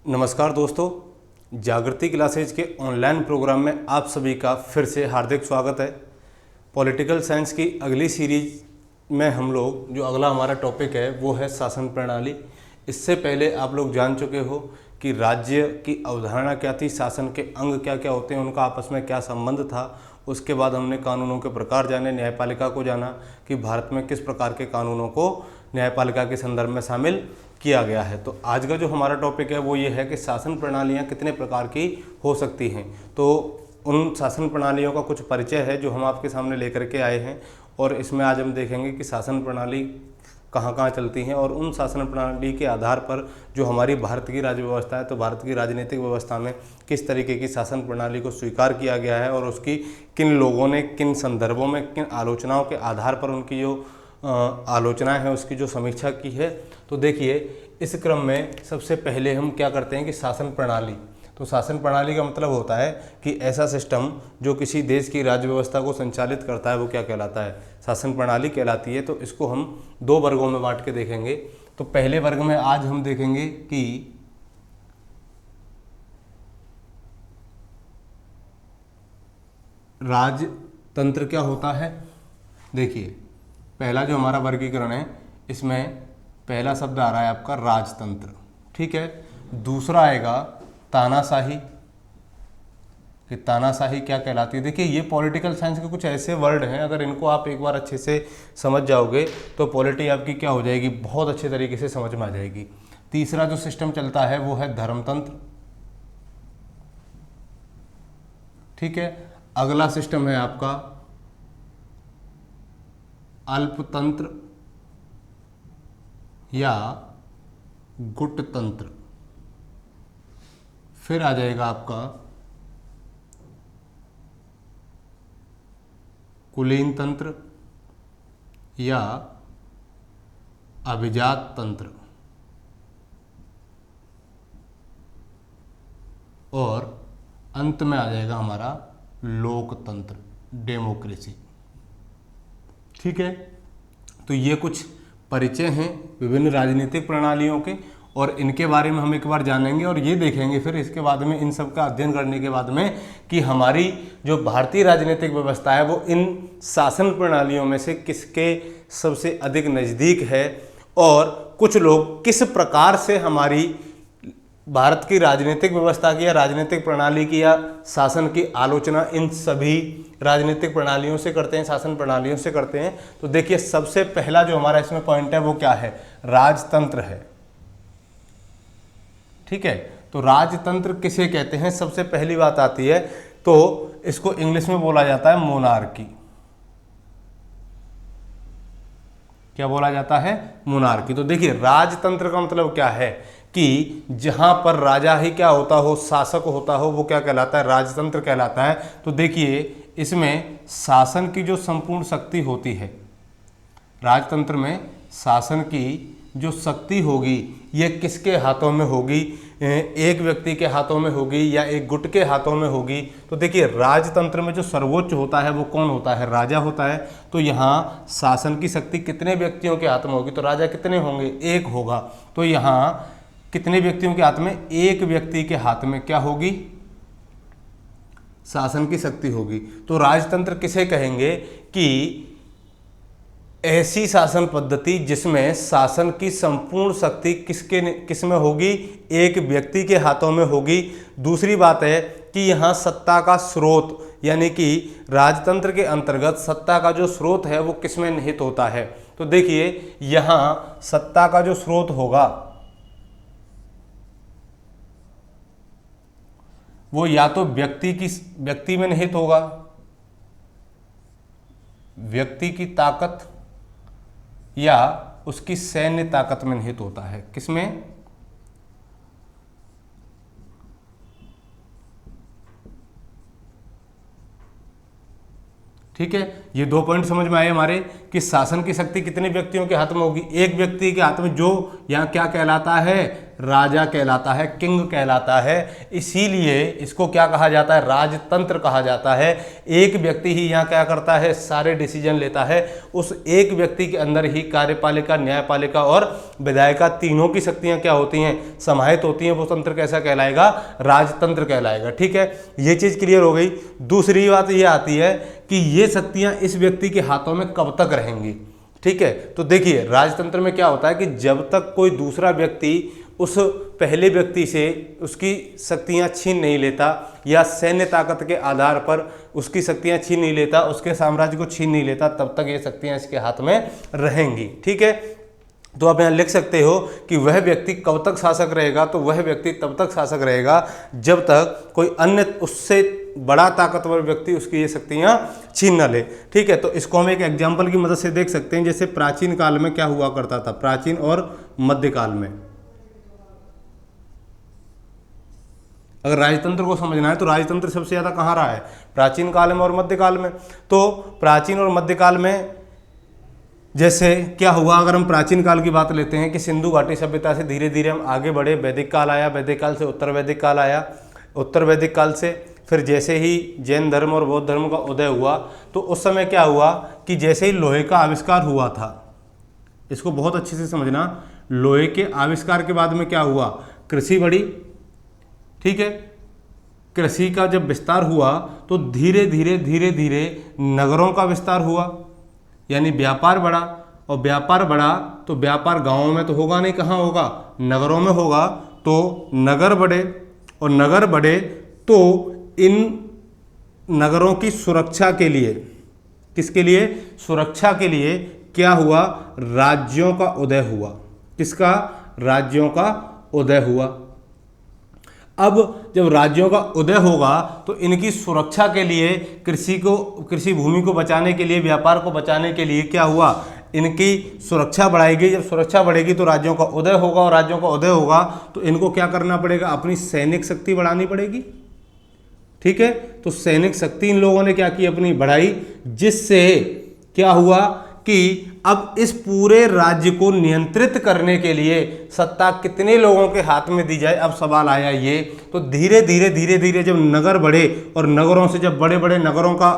नमस्कार दोस्तों, जागृति क्लासेज के ऑनलाइन प्रोग्राम में आप सभी का फिर से हार्दिक स्वागत है। पॉलिटिकल साइंस की अगली सीरीज में हम लोग जो अगला हमारा टॉपिक है वो है शासन प्रणाली। इससे पहले आप लोग जान चुके हो कि राज्य की अवधारणा क्या थी, शासन के अंग क्या क्या होते हैं, उनका आपस में क्या संबंध था। उसके बाद हमने कानूनों के प्रकार जाने, न्यायपालिका को जाना कि भारत में किस प्रकार के कानूनों को न्यायपालिका के संदर्भ में शामिल किया गया है। तो आज का जो हमारा टॉपिक है वो ये है कि शासन प्रणालियाँ कितने प्रकार की हो सकती हैं। तो उन शासन प्रणालियों का कुछ परिचय है जो हम आपके सामने लेकर के आए हैं, और इसमें आज हम देखेंगे कि शासन प्रणाली कहाँ कहाँ चलती हैं और उन शासन प्रणाली के आधार पर जो हमारी भारत की राज्य व्यवस्था है, तो भारत की राजनीतिक व्यवस्था में किस तरीके की शासन प्रणाली को स्वीकार किया गया है और उसकी किन लोगों ने किन संदर्भों में किन आलोचनाओं के आधार पर उनकी जो आलोचनाएं हैं उसकी जो समीक्षा की है। तो देखिए, इस क्रम में सबसे पहले हम क्या करते हैं कि शासन प्रणाली। तो शासन प्रणाली का मतलब होता है कि ऐसा सिस्टम जो किसी देश की राज्य व्यवस्था को संचालित करता है वो क्या कहलाता है, शासन प्रणाली कहलाती है। तो इसको हम दो वर्गों में बांट के देखेंगे। तो पहले वर्ग में आज हम देखेंगे कि राजतंत्र क्या होता है। देखिए, पहला जो हमारा वर्गीकरण है इसमें पहला शब्द आ रहा है आपका राजतंत्र, ठीक है। दूसरा आएगा तानाशाही, कि तानाशाही क्या कहलाती है। देखिए, ये पॉलिटिकल साइंस के कुछ ऐसे वर्ड हैं, अगर इनको आप एक बार अच्छे से समझ जाओगे तो पॉलिटी आपकी क्या हो जाएगी, बहुत अच्छे तरीके से समझ में आ जाएगी। तीसरा जो सिस्टम चलता है वो है धर्मतंत्र, ठीक है। अगला सिस्टम है आपका अल्पतंत्र या गुटतंत्र। फिर आ जाएगा आपका कुलीन तंत्र या अभिजात तंत्र, और अंत में आ जाएगा हमारा लोकतंत्र, डेमोक्रेसी, ठीक है। तो ये कुछ परिचय हैं विभिन्न राजनीतिक प्रणालियों के, और इनके बारे में हम एक बार जानेंगे और ये देखेंगे फिर इसके बाद में, इन सब का अध्ययन करने के बाद में, कि हमारी जो भारतीय राजनीतिक व्यवस्था है वो इन शासन प्रणालियों में से किसके सबसे अधिक नज़दीक है, और कुछ लोग किस प्रकार से हमारी भारत की राजनीतिक व्यवस्था की या राजनीतिक प्रणाली की या शासन की आलोचना इन सभी राजनीतिक प्रणालियों से करते हैं, शासन प्रणालियों से करते हैं। तो देखिए, सबसे पहला जो हमारा इसमें पॉइंट है वो क्या है, राजतंत्र है, ठीक है। तो राजतंत्र किसे कहते हैं, सबसे पहली बात आती है तो इसको इंग्लिश में बोला जाता है मोनार्की। क्या बोला जाता है, मोनार्की। तो देखिए, राजतंत्र का मतलब क्या है कि जहां पर राजा ही क्या होता हो, शासक होता हो, वो क्या कहलाता है, राजतंत्र कहलाता है। तो देखिए, इसमें शासन की जो संपूर्ण शक्ति होती है, राजतंत्र में शासन की जो शक्ति होगी ये किसके हाथों में होगी, एक व्यक्ति के हाथों में होगी या एक गुट के हाथों में होगी। तो देखिए, राजतंत्र में जो सर्वोच्च होता है वो कौन होता है, राजा होता है। तो यहाँ शासन की शक्ति कितने व्यक्तियों के हाथ में होगी, तो राजा कितने होंगे, एक होगा। तो यहाँ कितने व्यक्तियों के हाथ में, एक व्यक्ति के हाथ में क्या होगी, शासन की शक्ति होगी। तो राजतंत्र किसे कहेंगे कि ऐसी शासन पद्धति जिसमें शासन की संपूर्ण शक्ति किस में होगी, एक व्यक्ति के हाथों में होगी। दूसरी बात है कि यहाँ सत्ता का स्रोत, यानी कि राजतंत्र के अंतर्गत सत्ता का जो स्रोत है वो किस में निहित होता है। तो देखिए, यहाँ सत्ता का जो स्रोत होगा वो या तो व्यक्ति में निहित होगा, व्यक्ति की ताकत, या उसकी सैन्य ताकत में निहित होता है। किसमें, ठीक है। ये दो पॉइंट समझ में आए हमारे कि शासन की शक्ति कितने व्यक्तियों के हाथ में होगी, एक व्यक्ति के हाथ में, जो यहाँ क्या कहलाता है, राजा कहलाता है, किंग कहलाता है। इसीलिए इसको क्या कहा जाता है, राजतंत्र कहा जाता है। एक व्यक्ति ही यहाँ क्या करता है, सारे डिसीजन लेता है। उस एक व्यक्ति के अंदर ही कार्यपालिका, न्यायपालिका और विधायिका तीनों की शक्तियां क्या होती हैं, समाहित होती हैं। वो तंत्र कैसा कहलाएगा, राजतंत्र कहलाएगा। ठीक है, ये चीज क्लियर हो गई। दूसरी बात ये आती है कि ये शक्तियां इस व्यक्ति के हाथों में कब तक रहेंगी। ठीक है, तो देखिए राजतंत्र में क्या होता है कि जब तक कोई दूसरा व्यक्ति उस पहले व्यक्ति से उसकी शक्तियां छीन नहीं लेता, या सैन्य ताकत के आधार पर उसकी शक्तियां छीन नहीं लेता, उसके साम्राज्य को छीन नहीं लेता, तब तक ये शक्तियां इसके हाथ में रहेंगी। ठीक है, तो आप यहाँ लिख सकते हो कि वह व्यक्ति कब तक शासक रहेगा, तो वह व्यक्ति तब तक शासक रहेगा जब तक कोई अन्य उससे बड़ा ताकतवर व्यक्ति उसकी ये शक्तियां छीन न ले। ठीक है, तो इसको हम एक एग्जाम्पल की मदद से देख सकते हैं। जैसे प्राचीन काल में क्या हुआ करता था, प्राचीन और मध्यकाल में। अगर राजतंत्र को समझना है तो राजतंत्र सबसे ज्यादा कहाँ रहा है, प्राचीन काल में और मध्यकाल में। तो प्राचीन और मध्यकाल में जैसे क्या हुआ, अगर हम प्राचीन काल की बात लेते हैं कि सिंधु घाटी सभ्यता से धीरे धीरे हम आगे बढ़े, वैदिक काल आया, वैदिक काल से उत्तर वैदिक काल आया, उत्तर वैदिक काल से फिर जैसे ही जैन धर्म और बौद्ध धर्म का उदय हुआ, तो उस समय क्या हुआ कि जैसे ही लोहे का आविष्कार हुआ था, इसको बहुत अच्छे से समझना, लोहे के आविष्कार के बाद में क्या हुआ, कृषि बढ़ी। ठीक है, कृषि का जब विस्तार हुआ तो धीरे धीरे धीरे धीरे नगरों का विस्तार हुआ, यानी व्यापार बढ़ा, और व्यापार बढ़ा तो व्यापार गांवों में तो होगा नहीं, कहाँ होगा, नगरों में होगा। तो नगर बढ़े, और नगर बढ़े तो इन नगरों की सुरक्षा के लिए, किसके लिए, सुरक्षा के लिए क्या हुआ, राज्यों का उदय हुआ। किसका, राज्यों का उदय हुआ। अब जब राज्यों का उदय होगा तो इनकी सुरक्षा के लिए, कृषि भूमि को बचाने के लिए, व्यापार को बचाने के लिए क्या हुआ, इनकी सुरक्षा बढ़ाएगी। जब सुरक्षा बढ़ेगी तो राज्यों का उदय होगा, और राज्यों का उदय होगा तो इनको क्या करना पड़ेगा, अपनी सैनिक शक्ति बढ़ानी पड़ेगी। ठीक है, तो सैनिक शक्ति इन लोगों ने क्या की, अपनी बढ़ाई, जिससे क्या हुआ कि अब इस पूरे राज्य को नियंत्रित करने के लिए सत्ता कितने लोगों के हाथ में दी जाए, अब सवाल आया ये। तो धीरे धीरे धीरे धीरे जब नगर बढ़े, और नगरों से जब बड़े बड़े नगरों का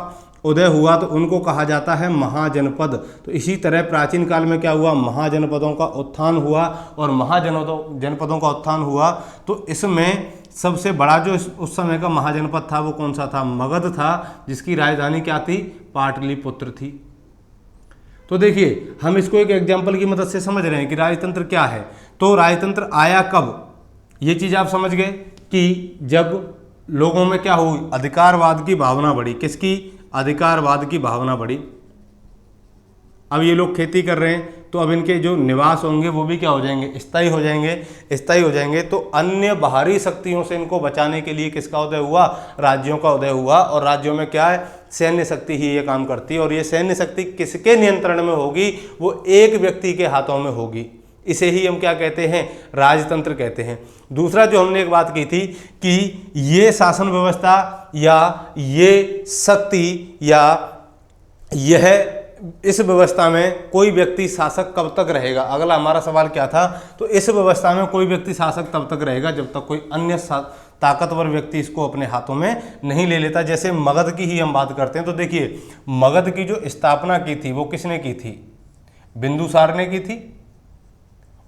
उदय हुआ तो उनको कहा जाता है महाजनपद। तो इसी तरह प्राचीन काल में क्या हुआ, महाजनपदों का उत्थान हुआ, और महाजनपदों का उत्थान हुआ तो इसमें सबसे बड़ा जो उस समय का महाजनपद था वो कौन सा था, मगध था, जिसकी राजधानी क्या थी, पाटलिपुत्र थी। तो देखिए हम इसको एक एग्जाम्पल की मदद से समझ रहे हैं कि राजतंत्र क्या है। तो राजतंत्र आया कब, ये चीज़ आप समझ गए कि जब लोगों में क्या हुई, अधिकारवाद की भावना बढ़ी। किसकी, अधिकारवाद की भावना बढ़ी। अब ये लोग खेती कर रहे हैं तो अब इनके जो निवास होंगे वो भी क्या हो जाएंगे, स्थायी हो जाएंगे, स्थायी हो जाएंगे। तो अन्य बाहरी शक्तियों से इनको बचाने के लिए किसका उदय हुआ, राज्यों का उदय हुआ। और राज्यों में क्या है, सैन्य शक्ति ही ये काम करती है। और ये सैन्य शक्ति किसके नियंत्रण में होगी, वो एक व्यक्ति के हाथों में होगी। इसे ही हम क्या कहते हैं, राजतंत्र कहते हैं। दूसरा जो हमने एक बात की थी कि ये शासन व्यवस्था या ये शक्ति या यह इस व्यवस्था में कोई व्यक्ति शासक कब तक रहेगा। अगला हमारा सवाल क्या था, तो इस व्यवस्था में कोई व्यक्ति शासक तब तक रहेगा जब तक कोई अन्य ताकतवर व्यक्ति इसको अपने हाथों में नहीं ले लेता। जैसे मगध की ही हम बात करते हैं तो देखिए मगध की जो स्थापना की थी वो किसने की थी, बिंदुसार ने की थी।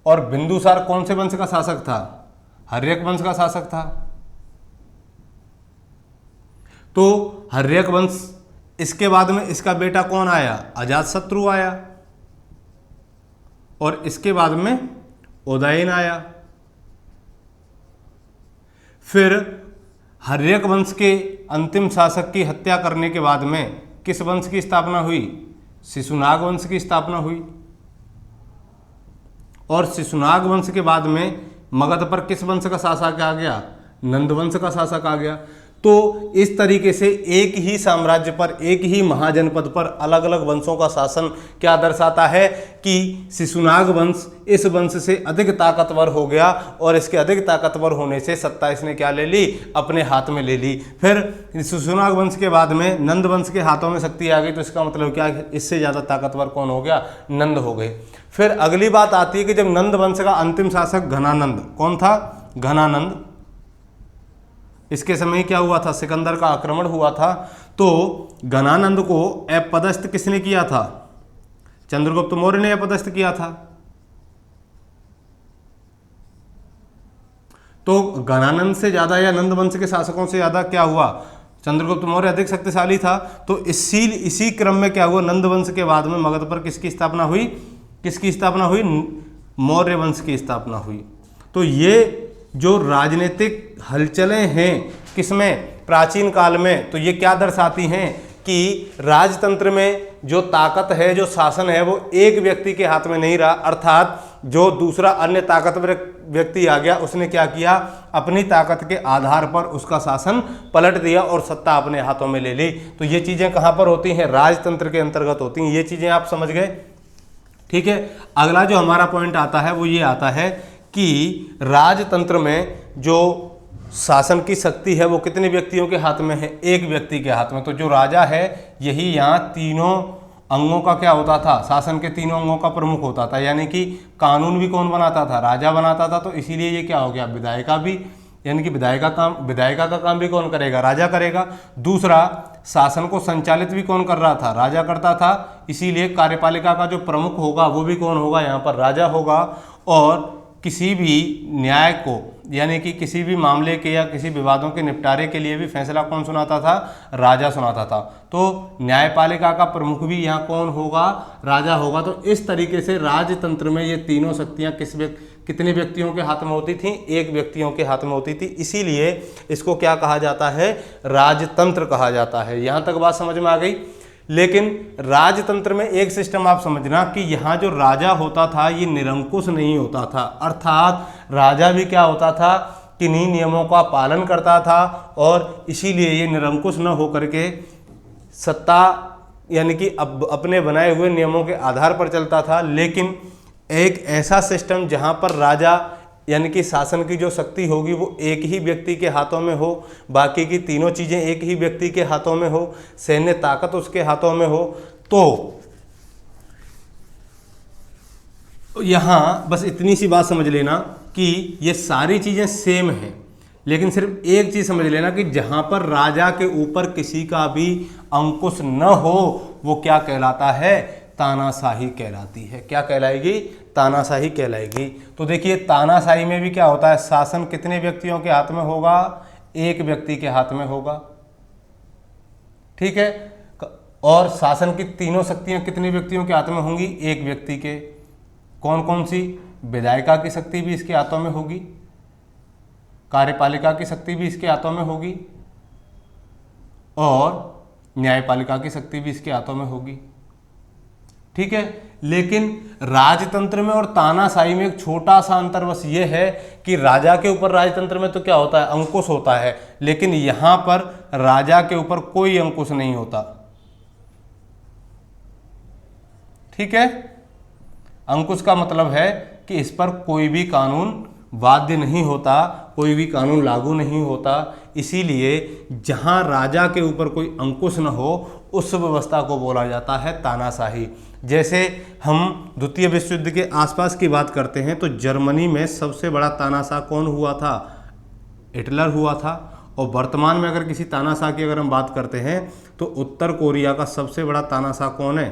और बिंदुसार कौन से वंश का शासक था, हर्यक वंश का शासक था। तो हर्यक वंश, इसके बाद में इसका बेटा कौन आया, अजातशत्रु आया, और इसके बाद में उदयन आया। फिर हर्यक वंश के अंतिम शासक की हत्या करने के बाद में किस वंश की स्थापना हुई, शिशुनाग वंश की स्थापना हुई। और शिशुनाग वंश के बाद में मगध पर किस वंश का शासक आ गया, नंद वंश का शासक आ गया। तो इस तरीके से एक ही साम्राज्य पर, एक ही महाजनपद पर अलग अलग वंशों का शासन क्या दर्शाता है कि शिशुनाग वंश इस वंश से अधिक ताकतवर हो गया और इसके अधिक ताकतवर होने से सत्ता इसने क्या ले ली, अपने हाथ में ले ली। फिर शिशुनाग वंश के बाद में नंद वंश के हाथों में शक्ति आ गई, तो इसका मतलब क्या, इससे ज़्यादा ताकतवर कौन हो गया, नंद हो गए। फिर अगली बात आती है कि जब नंद वंश का अंतिम शासक घनानंद, कौन था, घनानंद, इसके समय क्या हुआ था, सिकंदर का आक्रमण हुआ था, तो घनानंद को अपदस्थ किसने किया था, चंद्रगुप्त मौर्य ने अपदस्थ किया था। तो घनानंद से ज्यादा या नंद वंश के शासकों से ज्यादा क्या हुआ, चंद्रगुप्त मौर्य अधिक शक्तिशाली था। तो इसी क्रम में क्या हुआ, नंद वंश के बाद में मगध पर किसकी स्थापना हुई, किसकी स्थापना हुई, मौर्य वंश की स्थापना हुई। तो ये जो राजनीतिक हलचलें हैं किसमें, प्राचीन काल में, तो ये क्या दर्शाती हैं कि राजतंत्र में जो ताकत है, जो शासन है, वो एक व्यक्ति के हाथ में नहीं रहा, अर्थात जो दूसरा अन्य ताकतवर व्यक्ति आ गया उसने क्या किया, अपनी ताकत के आधार पर उसका शासन पलट दिया और सत्ता अपने हाथों में ले ली। तो ये चीजें कहाँ पर होती हैं, राजतंत्र के अंतर्गत होती हैं। ये चीजें आप समझ गए, ठीक है। अगला जो हमारा पॉइंट आता है वो ये आता है कि राजतंत्र में जो शासन की शक्ति है वो कितने व्यक्तियों के हाथ में है, एक व्यक्ति के हाथ में। तो जो राजा है यही यहाँ तीनों अंगों का क्या होता था, शासन के तीनों अंगों का प्रमुख होता था, यानी कि कानून भी कौन बनाता था, राजा बनाता था। तो इसीलिए ये क्या हो गया, विधायिका भी, यानी कि विधायिका का काम भी कौन करेगा, राजा करेगा। दूसरा, शासन को संचालित भी कौन कर रहा था, राजा करता था। इसीलिए कार्यपालिका का जो प्रमुख होगा वो भी कौन होगा, यहाँ पर राजा होगा। और किसी भी न्याय को, यानी कि किसी भी मामले के या किसी विवादों के निपटारे के लिए भी फैसला कौन सुनाता था, राजा सुनाता था। तो न्यायपालिका का प्रमुख भी यहाँ कौन होगा, राजा होगा। तो इस तरीके से राजतंत्र में ये तीनों शक्तियाँ कितने व्यक्तियों के हाथ में होती थी, एक व्यक्तियों के हाथ में होती थी। इसीलिए इसको क्या कहा जाता है, राजतंत्र कहा जाता है। यहाँ तक बात समझ में आ गई। लेकिन राजतंत्र में एक सिस्टम आप समझना कि यहाँ जो राजा होता था ये निरंकुश नहीं होता था, अर्थात राजा भी क्या होता था, किन्हीं नियमों का पालन करता था और इसीलिए ये निरंकुश न होकर के सत्ता, यानी कि अपने बनाए हुए नियमों के आधार पर चलता था। लेकिन एक ऐसा सिस्टम जहाँ पर राजा, यानी कि शासन की जो शक्ति होगी वो एक ही व्यक्ति के हाथों में हो, बाकी की तीनों चीज़ें एक ही व्यक्ति के हाथों में हो, सैन्य ताकत उसके हाथों में हो, तो यहाँ बस इतनी सी बात समझ लेना कि ये सारी चीज़ें सेम हैं, लेकिन सिर्फ एक चीज़ समझ लेना कि जहाँ पर राजा के ऊपर किसी का भी अंकुश न हो वो क्या कहलाता है, तानाशाही कहलाती है। क्या कहलाएगी, तानाशाही कहलाएगी। तो देखिए तानाशाही में भी क्या होता है, शासन कितने व्यक्तियों के हाथ में होगा, एक व्यक्ति के हाथ में होगा, ठीक है। और शासन की तीनों शक्तियां कितने व्यक्तियों के हाथ में होंगी, एक व्यक्ति के। कौन कौन सी, विधायिका की शक्ति भी इसके हाथों में होगी, कार्यपालिका की शक्ति भी इसके हाथों में होगी और न्यायपालिका की शक्ति भी इसके हाथों में होगी, ठीक है। लेकिन राजतंत्र में और तानाशाही में एक छोटा सा अंतर बस ये है कि राजा के ऊपर राजतंत्र में तो क्या होता है, अंकुश होता है, लेकिन यहां पर राजा के ऊपर कोई अंकुश नहीं होता, ठीक है। अंकुश का मतलब है कि इस पर कोई भी कानून बाध्य नहीं होता, कोई भी कानून लागू नहीं होता। इसीलिए जहां राजा के ऊपर कोई अंकुश न हो उस व्यवस्था को बोला जाता है तानाशाही। जैसे हम द्वितीय विश्व युद्ध के आसपास की बात करते हैं तो जर्मनी में सबसे बड़ा तानाशाह कौन हुआ था, हिटलर हुआ था। और वर्तमान में अगर किसी तानाशाह की अगर हम बात करते हैं तो उत्तर कोरिया का सबसे बड़ा तानाशाह कौन है,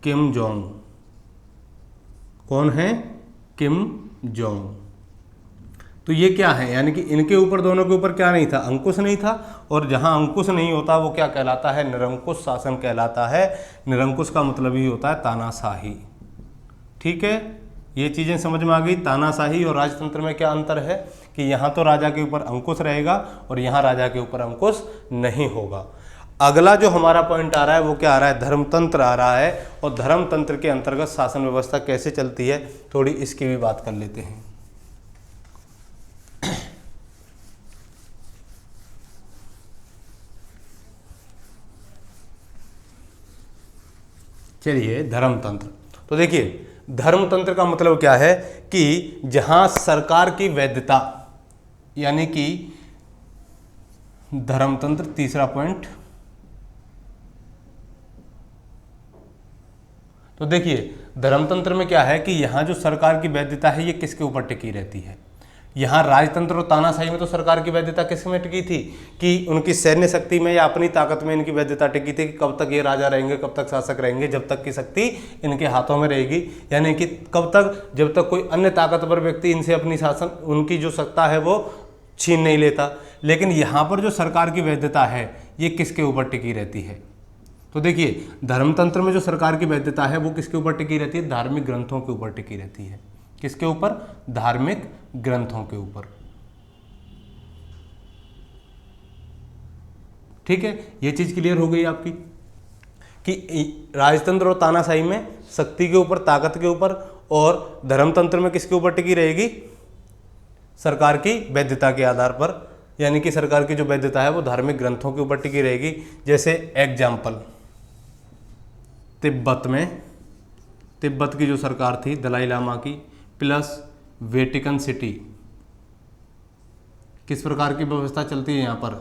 किम जोंग। कौन है, किम जोंग। तो ये क्या है, यानी कि इनके ऊपर, दोनों के ऊपर क्या नहीं था, अंकुश नहीं था। और जहां अंकुश नहीं होता वो क्या कहलाता है, निरंकुश शासन कहलाता है। निरंकुश का मतलब ही होता है तानाशाही, ठीक है। ये चीज़ें समझ में आ गई। तानाशाही और राजतंत्र में क्या अंतर है कि यहाँ तो राजा के ऊपर अंकुश रहेगा और यहाँ राजा के ऊपर अंकुश नहीं होगा। अगला जो हमारा पॉइंट आ रहा है वो क्या आ रहा है, धर्मतंत्र आ रहा है। और धर्मतंत्र के अंतर्गत शासन व्यवस्था कैसे चलती है, थोड़ी इसकी भी बात कर लेते हैं। चलिए धर्मतंत्र। तो देखिए धर्मतंत्र का मतलब क्या है कि जहां सरकार की वैधता, यानी कि धर्मतंत्र, तीसरा पॉइंट। तो देखिए धर्मतंत्र में क्या है कि यहां जो सरकार की वैधता है ये किसके ऊपर टिकी रहती है। यहाँ राजतंत्र और तानाशाही में तो सरकार की वैधता किस में टिकी थी कि उनकी सैन्य शक्ति में या अपनी ताकत में इनकी वैधता टिकी थी कि कब तक ये राजा रहेंगे, कब तक शासक रहेंगे, जब तक की शक्ति इनके हाथों में रहेगी, यानी कि कब तक, जब तक कोई अन्य ताकतवर व्यक्ति इनसे अपनी शासन, उनकी जो सत्ता है वो छीन नहीं लेता। लेकिन यहाँ पर जो सरकार की वैधता है ये किसके ऊपर टिकी रहती है। तो देखिए धर्मतंत्र में जो सरकार की वैधता है वो किसके ऊपर टिकी रहती है, धार्मिक ग्रंथों के ऊपर टिकी रहती है। किसके ऊपर, धार्मिक ग्रंथों के ऊपर। ठीक है, ये चीज क्लियर हो गई आपकी कि राजतंत्र और तानाशाही में शक्ति के ऊपर, ताकत के ऊपर, और धर्मतंत्र में किसके ऊपर टिकी रहेगी, सरकार की वैधता के आधार पर, यानी कि सरकार की जो वैधता है वो धार्मिक ग्रंथों के ऊपर टिकी रहेगी। जैसे एग्जाम्पल तिब्बत में, तिब्बत की जो सरकार थी दलाई लामा की, प्लस वेटिकन सिटी, किस प्रकार की व्यवस्था चलती है यहाँ पर,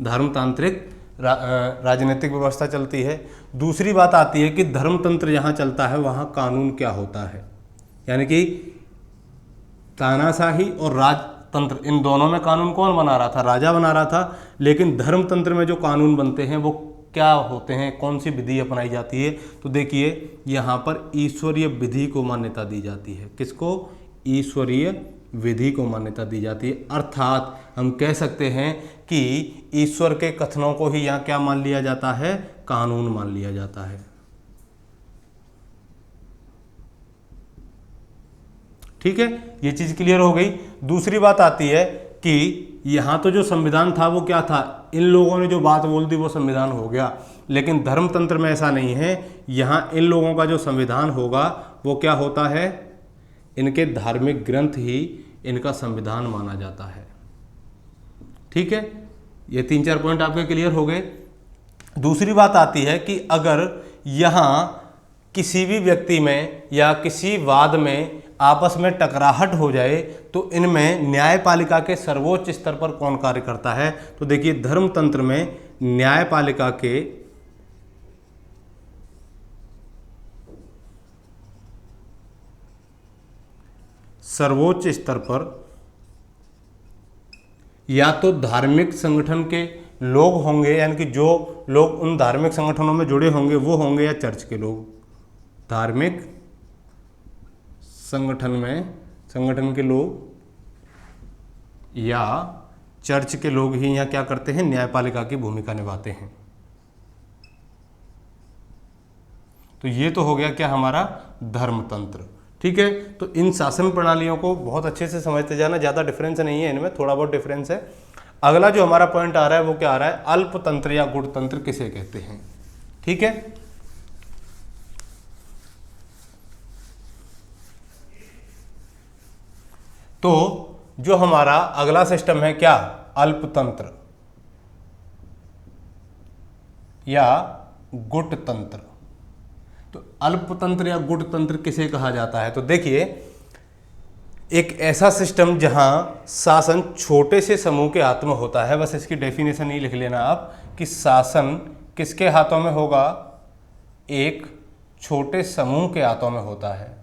धर्मतांत्रिक राजनीतिक व्यवस्था चलती है। दूसरी बात आती है कि धर्मतंत्र जहाँ चलता है वहाँ कानून क्या होता है, यानी कि तानाशाही और राजतंत्र इन दोनों में कानून कौन बना रहा था, राजा बना रहा था। लेकिन धर्मतंत्र में जो कानून बनते हैं वो क्या होते हैं, कौन सी विधि अपनाई जाती है। तो देखिए यहाँ पर ईश्वरीय विधि को मान्यता दी जाती है। किसको, ईश्वरीय विधि को मान्यता दी जाती है। अर्थात हम कह सकते हैं कि ईश्वर के कथनों को ही यहाँ क्या मान लिया जाता है, कानून मान लिया जाता है। ठीक है, ये चीज क्लियर हो गई। दूसरी बात आती है कि यहाँ तो जो संविधान था वो क्या था, इन लोगों ने जो बात बोल दी वो संविधान हो गया। लेकिन धर्मतंत्र में ऐसा नहीं है, यहाँ इन लोगों का जो संविधान होगा वो क्या होता है, इनके धार्मिक ग्रंथ ही इनका संविधान माना जाता है। ठीक है, ये 3-4 पॉइंट आपके क्लियर हो गए। दूसरी बात आती है कि अगर यहाँ किसी भी व्यक्ति में या किसी वाद में आपस में टकराहट हो जाए तो इनमें न्यायपालिका के सर्वोच्च स्तर पर कौन कार्य करता है। तो देखिए धर्मतंत्र में न्यायपालिका के सर्वोच्च स्तर पर या तो धार्मिक संगठन के लोग होंगे, यानी कि जो लोग उन धार्मिक संगठनों में जुड़े होंगे वो होंगे, या चर्च के लोग। धार्मिक संगठन के लोग या चर्च के लोग ही यहाँ क्या करते हैं, न्यायपालिका की भूमिका निभाते हैं। तो ये तो हो गया क्या हमारा धर्मतंत्र। ठीक है, तो इन शासन प्रणालियों को बहुत अच्छे से समझते जाना, ज़्यादा डिफरेंस नहीं है इनमें, थोड़ा बहुत डिफरेंस है। अगला जो हमारा पॉइंट आ रहा है वो क्या आ रहा है, अल्पतंत्र या गुटतंत्र किसे कहते हैं। ठीक है, तो जो हमारा अगला सिस्टम है क्या, अल्पतंत्र या गुटतंत्र। तो अल्पतंत्र या गुटतंत्र किसे कहा जाता है। तो देखिए एक ऐसा सिस्टम जहां शासन छोटे से समूह के हाथ में होता है, बस इसकी डेफिनेशन ही लिख लेना आप कि शासन किसके हाथों में होगा, एक छोटे समूह के हाथों में होता है।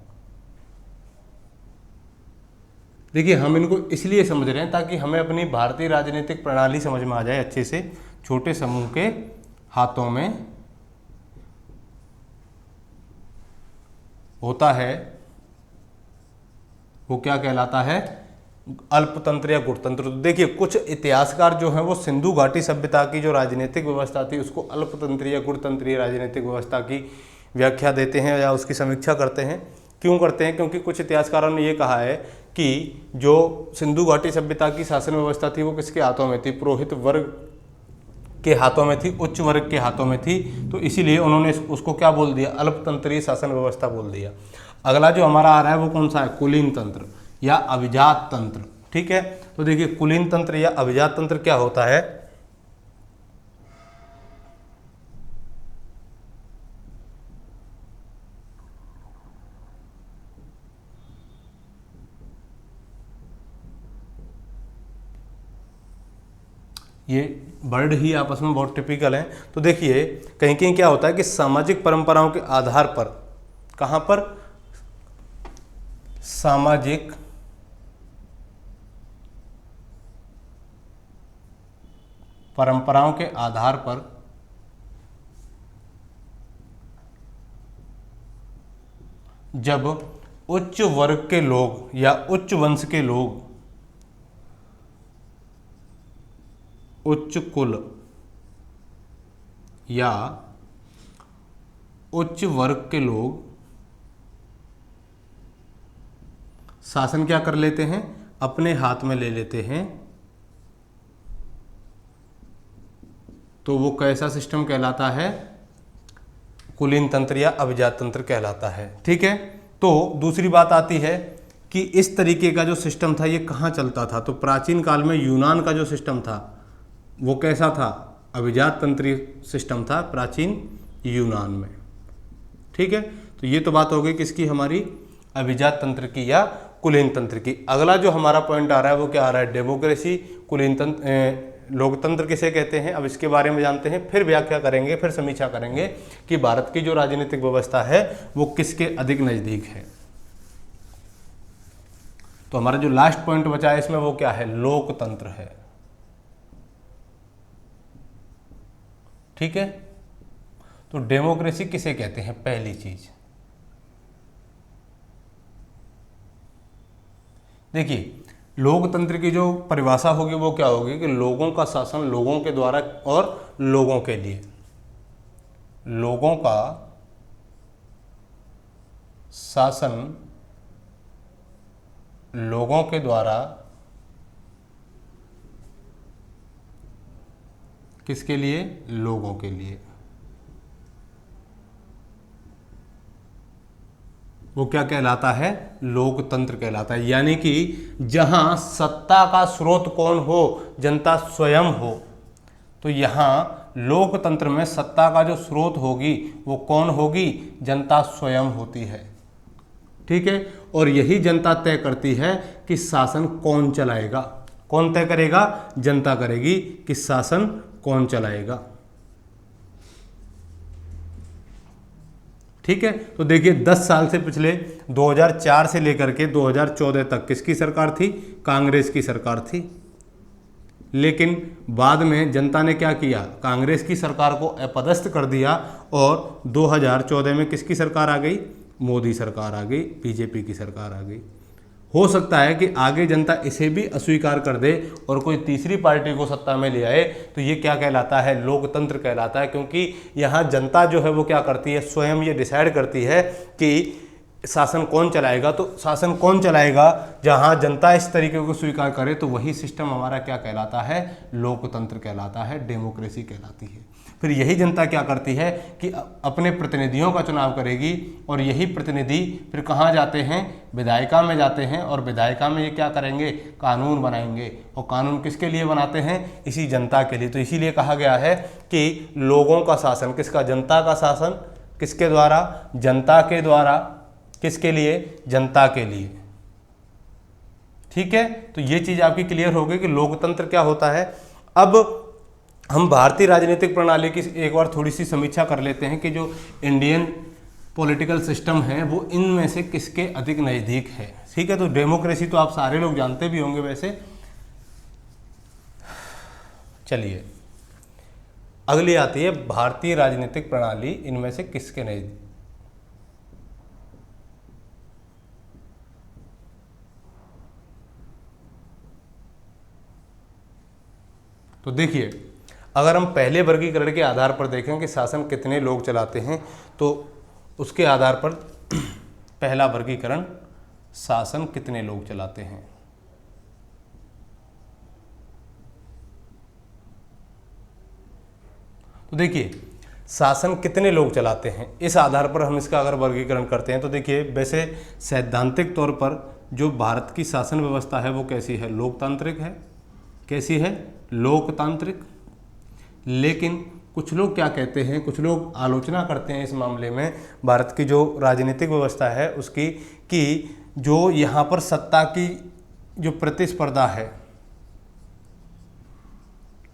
देखिए हम इनको इसलिए समझ रहे हैं ताकि हमें अपनी भारतीय राजनीतिक प्रणाली समझ में आ जाए अच्छे से। छोटे समूह के हाथों में होता है वो क्या कहलाता है, अल्पतंत्र या गुटतंत्र। तो देखिए कुछ इतिहासकार जो हैं वो सिंधु घाटी सभ्यता की जो राजनीतिक व्यवस्था थी उसको अल्पतंत्र या गुटतंत्रीय राजनीतिक व्यवस्था की व्याख्या देते हैं या उसकी समीक्षा करते हैं। क्यों करते हैं, क्योंकि कुछ इतिहासकारों ने ये कहा है कि जो सिंधु घाटी सभ्यता की शासन व्यवस्था थी वो किसके हाथों में थी, पुरोहित वर्ग के हाथों में थी, उच्च वर्ग के हाथों में थी। तो इसीलिए उन्होंने उसको क्या बोल दिया, अल्पतंत्रीय शासन व्यवस्था बोल दिया। अगला जो हमारा आ रहा है वो कौन सा है, कुलीन तंत्र या अभिजात तंत्र। ठीक है, तो देखिए कुलीन तंत्र या अभिजात तंत्र क्या होता है। ये वर्ड ही आपस में बहुत टिपिकल हैं। तो देखिए कहीं कहीं क्या होता है कि सामाजिक परंपराओं के आधार पर, कहाँ पर, सामाजिक परंपराओं के आधार पर जब उच्च वर्ग के लोग या उच्च वंश के लोग, उच्च कुल या उच्च वर्ग के लोग शासन क्या कर लेते हैं, अपने हाथ में ले लेते हैं, तो वो कैसा सिस्टम कहलाता है, कुलीन तंत्र या अभिजात तंत्र कहलाता है। ठीक है। तो दूसरी बात आती है कि इस तरीके का जो सिस्टम था ये कहाँ चलता था। तो प्राचीन काल में यूनान का जो सिस्टम था वो कैसा था, अभिजात तंत्रीय सिस्टम था प्राचीन यूनान में। ठीक है। तो ये तो बात हो गई किसकी, हमारी अभिजात तंत्र की या कुलीन तंत्र की। अगला जो हमारा पॉइंट आ रहा है वो क्या आ रहा है, डेमोक्रेसी, कुलीन तंत्र, लोकतंत्र किसे कहते हैं। अब इसके बारे में जानते हैं, फिर व्याख्या करेंगे, फिर समीक्षा करेंगे कि भारत की जो राजनीतिक व्यवस्था है वो किसके अधिक नज़दीक है। तो हमारा जो लास्ट पॉइंट बचा है इसमें वो क्या है, लोकतंत्र है। ठीक है। तो डेमोक्रेसी किसे कहते हैं, पहली चीज देखिए, लोकतंत्र की जो परिभाषा होगी वो क्या होगी कि लोगों का शासन लोगों के द्वारा और लोगों के लिए, लोगों का शासन लोगों के द्वारा किसके लिए, लोगों के लिए। वो क्या कहलाता है, लोकतंत्र कहलाता है। यानी कि जहां सत्ता का स्रोत कौन हो, जनता स्वयं हो। तो यहां लोकतंत्र में सत्ता का जो स्रोत होगी वो कौन होगी, जनता स्वयं होती है। ठीक है। और यही जनता तय करती है कि शासन कौन चलाएगा। कौन तय करेगा, जनता करेगी कि शासन कौन चलाएगा। ठीक है। तो देखिए 10 साल से पिछले 2004 से लेकर के 2014 तक किसकी सरकार थी, कांग्रेस की सरकार थी। लेकिन बाद में जनता ने क्या किया, कांग्रेस की सरकार को अपदस्थ कर दिया और 2014 में किसकी सरकार आ गई, मोदी सरकार आ गई, बीजेपी की सरकार आ गई। हो सकता है कि आगे जनता इसे भी अस्वीकार कर दे और कोई तीसरी पार्टी को सत्ता में ले आए, तो ये क्या कहलाता है, लोकतंत्र कहलाता है। क्योंकि यहाँ जनता जो है वो क्या करती है, स्वयं ये डिसाइड करती है कि शासन कौन चलाएगा। तो शासन कौन चलाएगा, जहाँ जनता इस तरीके को स्वीकार करे तो वही सिस्टम हमारा क्या कहलाता है, लोकतंत्र कहलाता है, डेमोक्रेसी कहलाती है। फिर यही जनता क्या करती है कि अपने प्रतिनिधियों का चुनाव करेगी और यही प्रतिनिधि फिर कहाँ जाते हैं, विधायिका में जाते हैं और विधायिका में ये क्या करेंगे, कानून बनाएंगे। और कानून किसके लिए बनाते हैं, इसी जनता के लिए। तो इसीलिए कहा गया है कि लोगों का शासन, किसका, जनता का शासन, किसके द्वारा, जनता के द्वारा, किसके लिए, जनता के लिए। ठीक है। तो ये चीज़ आपकी क्लियर हो गई कि लोकतंत्र क्या होता है। अब हम भारतीय राजनीतिक प्रणाली की एक बार थोड़ी सी समीक्षा कर लेते हैं कि जो इंडियन पॉलिटिकल सिस्टम है वो इनमें से किसके अधिक नज़दीक है। ठीक है। तो डेमोक्रेसी तो आप सारे लोग जानते भी होंगे वैसे। चलिए अगली आती है भारतीय राजनीतिक प्रणाली इनमें से किसके नज़दीक। तो देखिए, अगर हम पहले वर्गीकरण के आधार पर देखें कि शासन कितने लोग चलाते हैं, तो उसके आधार पर पहला वर्गीकरण, शासन कितने लोग चलाते हैं। तो देखिए, शासन कितने लोग चलाते हैं, इस आधार पर हम इसका अगर वर्गीकरण करते हैं तो देखिए, वैसे सैद्धांतिक तौर पर जो भारत की शासन व्यवस्था है वो कैसी है, लोकतांत्रिक है। कैसी है, लोकतांत्रिक। लेकिन कुछ लोग क्या कहते हैं, कुछ लोग आलोचना करते हैं इस मामले में भारत की जो राजनीतिक व्यवस्था है उसकी, कि जो यहाँ पर सत्ता की जो प्रतिस्पर्धा है,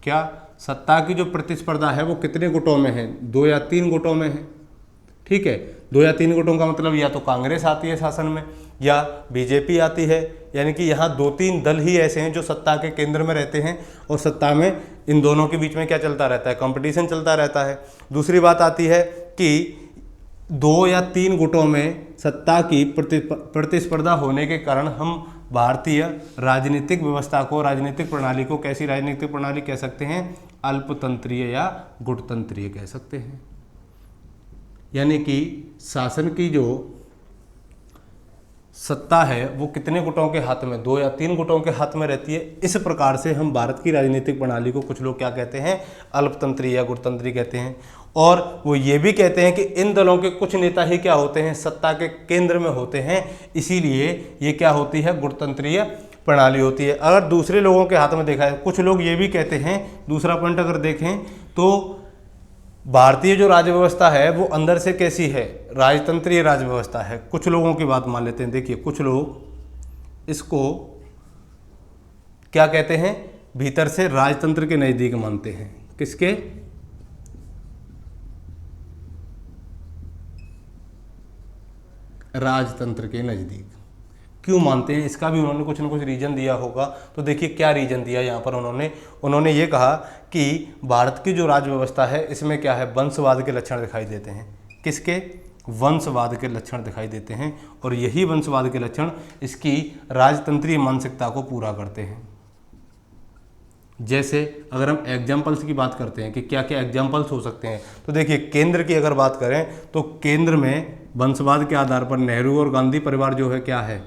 क्या सत्ता की जो प्रतिस्पर्धा है वो कितने गुटों में है? 2 या 3 गुटों में है। ठीक है, 2 या 3 गुटों का मतलब या तो कांग्रेस आती है शासन में या बीजेपी आती है, यानी कि यहाँ 2-3 दल ही ऐसे हैं जो सत्ता के केंद्र में रहते हैं और सत्ता में इन दोनों के बीच में क्या चलता रहता है? कंपटीशन चलता रहता है। दूसरी बात आती है कि 2 या 3 गुटों में सत्ता की प्रतिस्पर्धा होने के कारण हम भारतीय राजनीतिक व्यवस्था को, राजनीतिक प्रणाली को कैसी राजनीतिक प्रणाली कह सकते हैं? अल्पतंत्रीय या गुटतंत्रीय कह सकते हैं। यानी कि शासन की जो सत्ता है वो कितने गुटों के हाथ में? 2 या 3 गुटों के हाथ में रहती है। इस प्रकार से हम भारत की राजनीतिक प्रणाली को कुछ लोग क्या कहते हैं? अल्पतंत्रीय या गुटतंत्री कहते हैं। और वो ये भी कहते हैं कि इन दलों के कुछ नेता ही क्या होते हैं? सत्ता के केंद्र में होते हैं, इसीलिए ये क्या होती है? गुटतंत्रीय प्रणाली होती है। अगर दूसरे लोगों के हाथ में देखा है, कुछ लोग ये भी कहते हैं, दूसरा पॉइंट अगर देखें तो भारतीय जो राज्य व्यवस्था है वो अंदर से कैसी है? राजतंत्रीय राज्य व्यवस्था है। कुछ लोगों की बात मान लेते हैं। देखिए, कुछ लोग इसको क्या कहते हैं? भीतर से राजतंत्र के नज़दीक मानते हैं। किसके? राजतंत्र के नज़दीक। क्यों मानते हैं? इसका भी उन्होंने कुछ ना कुछ रीजन दिया होगा। तो देखिए क्या रीजन दिया यहाँ पर उन्होंने ये कहा कि भारत की जो राज्य व्यवस्था है इसमें क्या है? वंशवाद के लक्षण दिखाई देते हैं। किसके? वंशवाद के लक्षण दिखाई देते हैं, और यही वंशवाद के लक्षण इसकी राजतंत्रीय मानसिकता को पूरा करते हैं। जैसे अगर हम एग्जाम्पल्स की बात करते हैं कि क्या क्या एग्जाम्पल्स हो सकते हैं, तो देखिए केंद्र की अगर बात करें तो केंद्र में वंशवाद के आधार पर नेहरू और गांधी परिवार जो है क्या है?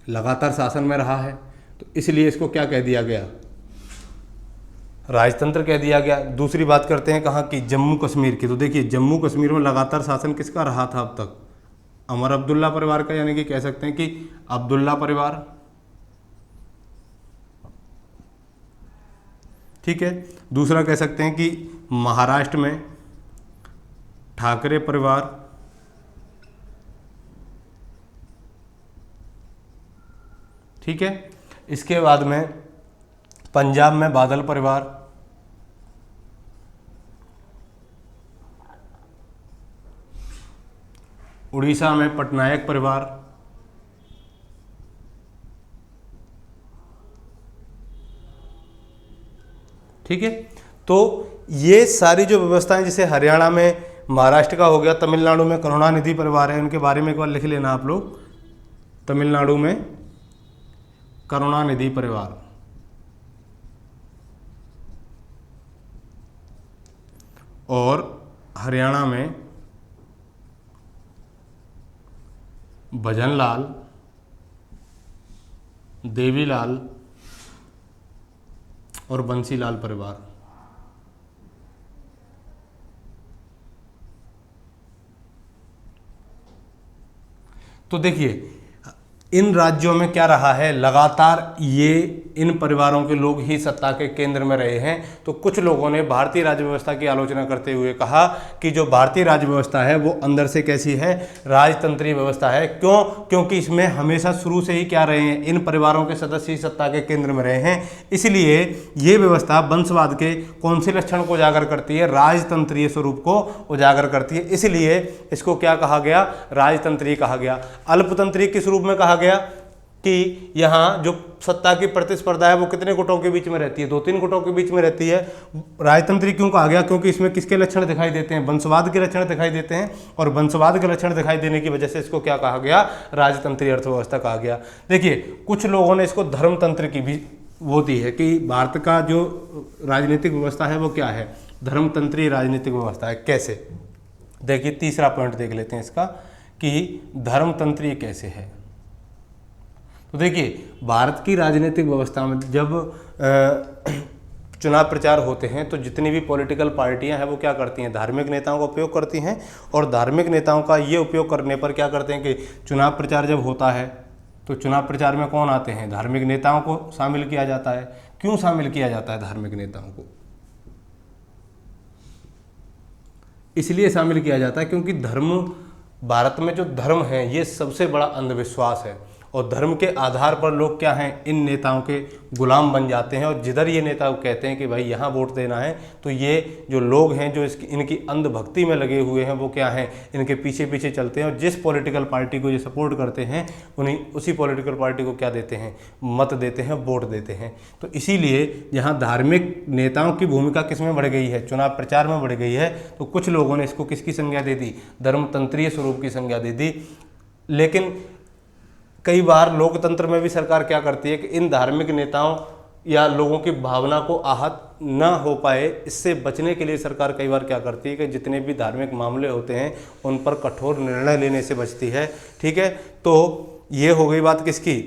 लगातार शासन में रहा है, तो इसलिए इसको क्या कह दिया गया? राजतंत्र कह दिया गया। दूसरी बात करते हैं कहाँ की? जम्मू कश्मीर की। तो देखिए जम्मू कश्मीर में लगातार शासन किसका रहा था अब तक? उमर अब्दुल्ला परिवार का, यानी कि कह सकते हैं कि अब्दुल्ला परिवार। ठीक है। दूसरा कह सकते हैं कि महाराष्ट्र में ठाकरे परिवार। ठीक है। इसके बाद में पंजाब में बादल परिवार। उड़ीसा में पटनायक परिवार। ठीक है। तो ये सारी जो व्यवस्थाएं, जैसे हरियाणा में, महाराष्ट्र का हो गया, तमिलनाडु में करुणानिधि परिवार है, उनके बारे में एक बार लिख लेना आप लोग। तमिलनाडु में करुणानिधि परिवार, और हरियाणा में भजनलाल, देवीलाल और बंसीलाल परिवार। तो देखिए इन राज्यों में क्या रहा है? लगातार ये इन परिवारों के लोग ही सत्ता के केंद्र में रहे हैं। तो कुछ लोगों ने भारतीय राज्य व्यवस्था की आलोचना करते हुए कहा कि जो भारतीय राज्य व्यवस्था है वो अंदर से कैसी है? राजतंत्रीय व्यवस्था है। क्यों? क्योंकि इसमें हमेशा शुरू से ही क्या रहे हैं? इन परिवारों के सदस्य ही सत्ता के केंद्र में रहे हैं। इसलिए ये व्यवस्था वंशवाद के कौन से लक्षण को उजागर करती है? राजतंत्रीय स्वरूप को उजागर करती है। इसलिए इसको क्या कहा गया? राजतंत्रीय कहा गया। अल्पतंत्रीय किस रूप में कहा गया? कि यहाँ जो सत्ता की प्रतिस्पर्धा है वो कितने गुटों के बीच में रहती है? 2-3 गुटों के बीच में रहती है। राजतंत्री क्यों कहा गया? क्योंकि इसमें किसके लक्षण दिखाई देते हैं? वंशवाद के लक्षण दिखाई देते हैं, और वंशवाद के लक्षण दिखाई देने की वजह से इसको क्या कहा गया? राजतंत्रीय अर्थव्यवस्था कहा गया। देखिए कुछ लोगों ने इसको धर्मतंत्र की भी वो दी है कि भारत का जो राजनीतिक व्यवस्था है वो क्या है? धर्मतंत्रीय राजनीतिक व्यवस्था है। कैसे? देखिए तीसरा पॉइंट देख लेते हैं इसका कि धर्मतंत्रीय कैसे है। तो देखिए भारत की राजनीतिक व्यवस्था में जब चुनाव प्रचार होते हैं तो जितनी भी पॉलिटिकल पार्टियां हैं वो क्या करती हैं? धार्मिक नेताओं का उपयोग करती हैं, और धार्मिक नेताओं का ये उपयोग करने पर क्या करते हैं कि चुनाव प्रचार जब होता है तो चुनाव प्रचार में कौन आते हैं? धार्मिक नेताओं को शामिल किया जाता है। क्यों शामिल किया जाता है धार्मिक नेताओं को? इसलिए शामिल किया जाता है क्योंकि धर्म, भारत में जो धर्म है ये सबसे बड़ा अंधविश्वास है, और धर्म के आधार पर लोग क्या हैं, इन नेताओं के गुलाम बन जाते हैं। और जिधर ये नेता कहते हैं कि भाई यहाँ वोट देना है, तो ये जो लोग हैं जो इनकी अंधभक्ति में लगे हुए हैं वो क्या हैं, इनके पीछे पीछे चलते हैं और जिस पॉलिटिकल पार्टी को ये सपोर्ट करते हैं उसी पॉलिटिकल पार्टी को क्या देते हैं, मत देते हैं, वोट देते हैं। तो इसीलिए यहाँ धार्मिक नेताओं की भूमिका किस में बढ़ गई है, चुनाव प्रचार में बढ़ गई है। तो कुछ लोगों ने इसको किसकी संज्ञा दे दी, धर्मतंत्रीय स्वरूप की संज्ञा दे दी। लेकिन कई बार लोकतंत्र में भी सरकार क्या करती है कि इन धार्मिक नेताओं या लोगों की भावना को आहत न हो पाए, इससे बचने के लिए सरकार कई बार क्या करती है कि जितने भी धार्मिक मामले होते हैं उन पर कठोर निर्णय लेने से बचती है। ठीक है, तो ये हो गई बात किसकी,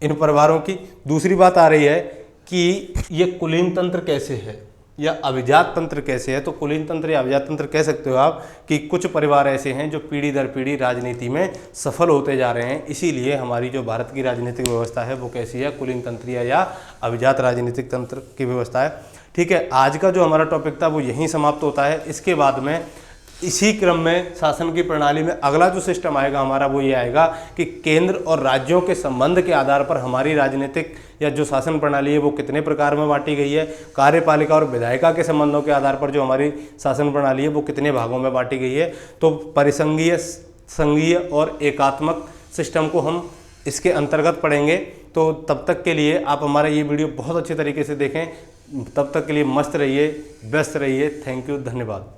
इन परिवारों की। दूसरी बात आ रही है कि ये कुलीन तंत्र कैसे है या अभिजात तंत्र कैसे है। तो कुलीन तंत्र या अभिजात तंत्र कह सकते हो आप कि कुछ परिवार ऐसे हैं जो पीढ़ी दर पीढ़ी राजनीति में सफल होते जा रहे हैं। इसीलिए हमारी जो भारत की राजनीतिक व्यवस्था है वो कैसी है, कुलीन तंत्रीय या अभिजात राजनीतिक तंत्र की व्यवस्था है। ठीक है, आज का जो हमारा टॉपिक था वो यहीं समाप्त होता है। इसके बाद में इसी क्रम में शासन की प्रणाली में अगला जो सिस्टम आएगा हमारा वो ये आएगा कि केंद्र और राज्यों के संबंध के आधार पर हमारी राजनीतिक या जो शासन प्रणाली है वो कितने प्रकार में बांटी गई है, कार्यपालिका और विधायिका के संबंधों के आधार पर जो हमारी शासन प्रणाली है वो कितने भागों में बांटी गई है। तो परिसंघीय, संघीय और एकात्मक सिस्टम को हम इसके अंतर्गत पढ़ेंगे। तो तब तक के लिए आप हमारा ये वीडियो बहुत अच्छे तरीके से देखें। तब तक के लिए मस्त रहिए, व्यस्त रहिए। थैंक यू, धन्यवाद।